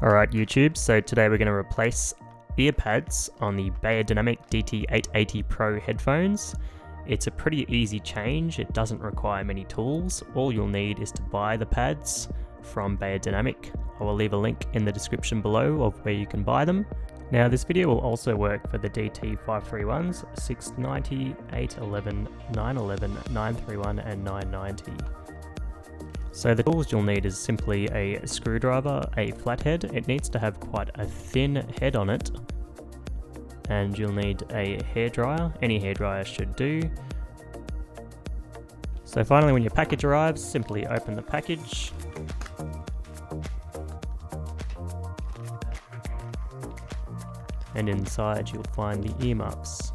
Alright YouTube, so today we're going to replace Earpads on the Beyerdynamic DT880 Pro headphones. It's a pretty easy change, it doesn't require many tools. All you'll need is to buy the pads from Beyerdynamic. I will leave a link in the description below of where you can buy them. Now this video will also work for the DT531s, 690, 811, 911, 931 and 990. So the tools you'll need is simply a screwdriver, a flathead. It needs to have quite a thin head on it. And you'll need a hairdryer. Any hairdryer should do. So finally, when your package arrives, simply open the package. And inside you'll find the earmuffs.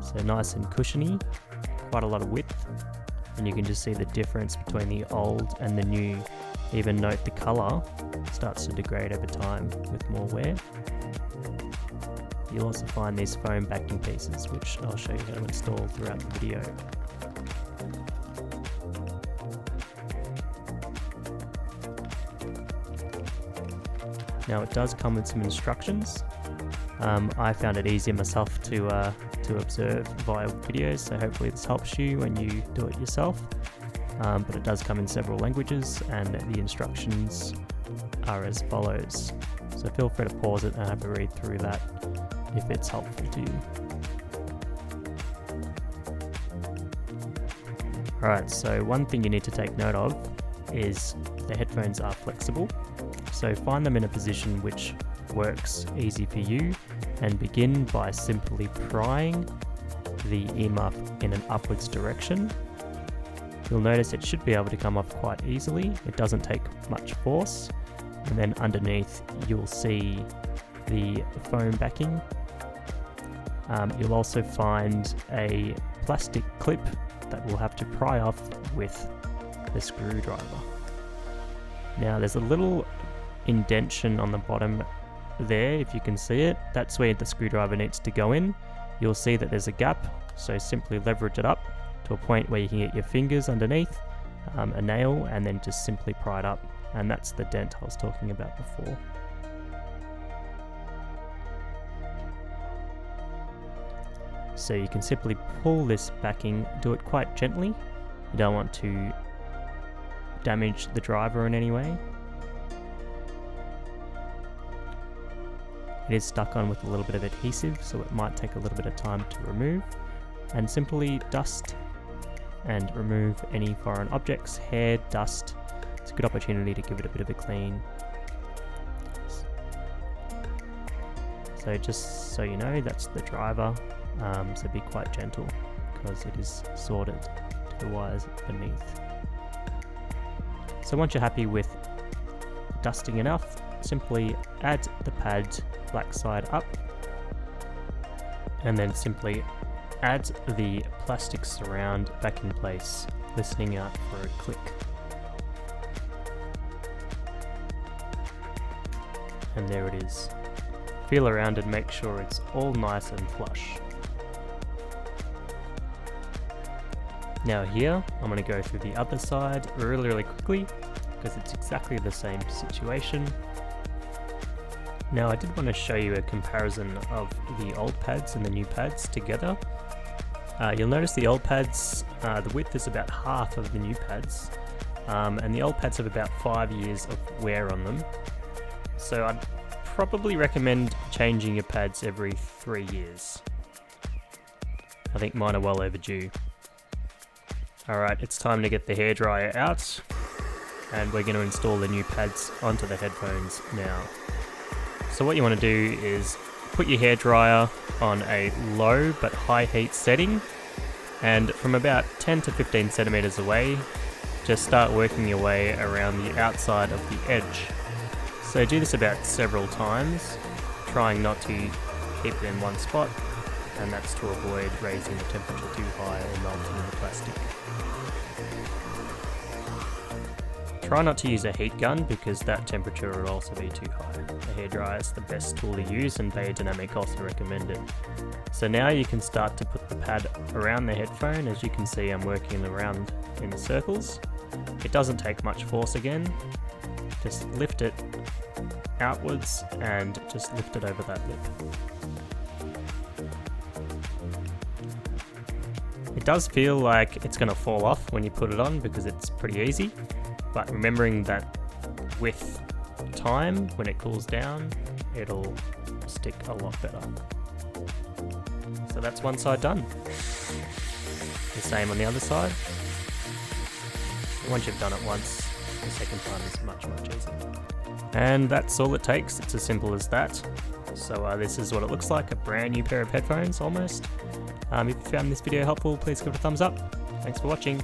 So nice and cushiony. Quite a lot of width, and you can just see the difference between the old and the new. Even note the colour starts to degrade over time with more wear. You'll also find these foam backing pieces, which I'll show you how to install throughout the video. Now it does come with some instructions. I found it easier myself to observe via videos, so hopefully this helps you when you do it yourself. But it does come in several languages, and the instructions are as follows. So feel free to pause it and have a read through that if it's helpful to you. Alright, so one thing you need to take note of is the headphones are flexible. So find them in a position which works easy for you, and begin by simply prying the earmuff in an upwards direction. You'll notice it should be able to come off quite easily. It doesn't take much force. And then underneath you'll see the foam backing. You'll also find a plastic clip that we'll have to pry off with the screwdriver. Now there's a little indentation on the bottom there, if you can see it. That's where the screwdriver needs to go in. You'll see that there's a gap, so simply leverage it up to a point where you can get your fingers underneath, a nail, and then just simply pry it up, and that's the dent I was talking about before. So you can simply pull this backing, do it quite gently. You don't want to damage the driver in any way. It is stuck on with a little bit of adhesive, so it might take a little bit of time to remove. And simply dust and remove any foreign objects, hair, dust. It's a good opportunity to give it a bit of a clean. So just so you know, that's the driver, so be quite gentle because it is sorted to the wires beneath. So once you're happy with dusting enough, simply add the pad black side up, and then simply add the plastic surround back in place, listening out for a click. And there it is. Feel around and make sure it's all nice and flush. Now here, I'm going to go through the other side really quickly because it's exactly the same situation. Now I did want to show you a comparison of the old pads and the new pads together. You'll notice the old pads, the width is about half of the new pads, and the old pads have about 5 years of wear on them. So I'd probably recommend changing your pads every 3 years. I think mine are well overdue. Alright, it's time to get the hairdryer out, and we're going to install the new pads onto the headphones now. So what you want to do is put your hairdryer on a low but high heat setting, and from about 10 to 15 centimeters away, just start working your way around the outside of the edge. So do this about several times, trying not to keep it in one spot, and that's to avoid raising the temperature too high or melting the plastic. Try not to use a heat gun because that temperature would also be too high. A hairdryer is the best tool to use, and Beyerdynamic also recommend it. So now you can start to put the pad around the headphone. As you can see, I'm working around in circles. It doesn't take much force again. Just lift it outwards and just lift it over that lip. It does feel like it's going to fall off when you put it on because it's pretty easy, but remembering that with time, when it cools down, it'll stick a lot better. So that's one side done. The same on the other side. Once you've done it once, the second time is much easier. And that's all it takes. It's as simple as that. So this is what it looks like, a brand new pair of headphones almost. If you found this video helpful, please give it a thumbs up. Thanks for watching.